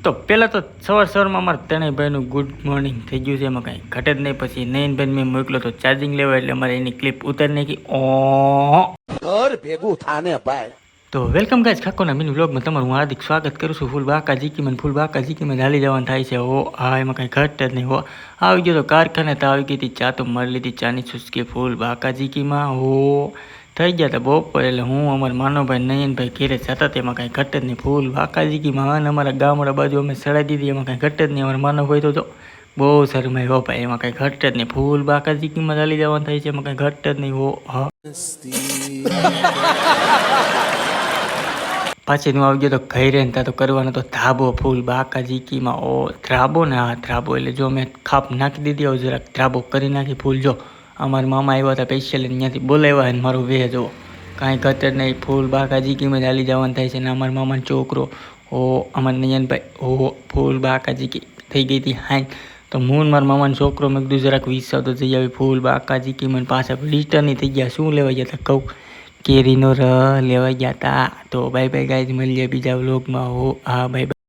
તો પહેલાં તો સવારમાં અમારે ત્રણેય ભાઈનું ગુડ મોર્નિંગ થઈ ગયું છે, એમાં કાંઈ ઘટે જ નહીં. પછી નયનભાઈને મેં મોકલો તો ચાર્જિંગ લેવા, એટલે અમારે એની ક્લિપ ઉતારી નાખી. ઘર ભેગું થાને ભાઈ. તો વેલકમ ગાઈઝ, ખાકોના મિની વ્લોગમાં તમારું હું હાર્દિક સ્વાગત કરું છું. ફૂલ બાકા જીકીમાં ફૂલ બાકા જીકીમાં હાલી જવાનું થાય છે. હા, એમાં કાંઈ ઘટે જ નહીં. આવી ગયો તો કારખાને, તો આવી ગઈ હતી ચા, તો મળી લીધી ચાની ચુસ્કી ફૂલ બાકા જીકીમાં. થઈ ગયા હતા બપોર, એટલે હું અમારા માનવભાઈ નયનભાઈ ઘેરે જતા, તેમાં કાંઈ ઘટે જ નહીં. ફૂલ બાકા જીકીમાં અને અમારા ગામડા બાજુ અમે ચડાવી દીધી, એમાં કાંઈ ઘટે જ નહીં. અમારા માનવભાઈ તો બહુ શરમાય હો ભાઈ, એમાં કાંઈ ઘટે જ નહીં. ફૂલ બાકા જીકીમાં ચાલી જવાનું થાય છે, એમાં કાંઈ ઘટે જ નહીં. હા, પાછી હું આવી ગયો તો ઘરે ને, ત્યાં તો કરવાનો તો ધાબો ફૂલ બાકા જીકીમાં. ધ્રાબો ને, હા ધ્રાબો, એટલે જો મેં ખાપ નાખી દીધી, હવે જરાક ધ્રાબો કરી નાખી ફૂલ. જો અમારા મામા આવ્યા હતા સ્પેશિયલ, ત્યાંથી બોલાવ્યા ને મારું વેહ જો કાંઈ ઘટે નહીં. ફૂલ બાકા જીકીમાં ચાલી જવાનું થાય છે. ને અમારા મામાનો છોકરો અમારા નયનભાઈ ફૂલ બાકા જીકી થઈ ગઈ હતી હાઈ. તો હું મારા મામાનો છોકરો મેં કીધું જરાક વિસાવ તો જઈ આવી ફૂલ બાકા જીકીમાં. પાછા લિસ્ટરની થઈ ગયા, શું લેવા ગયા હતા કહું, કેરીનો રસ લેવા ગયા હતા. તો બાય બાય ગાઈઝ, મળીએ બીજા વ્લોગમાં. હા બાય બાય.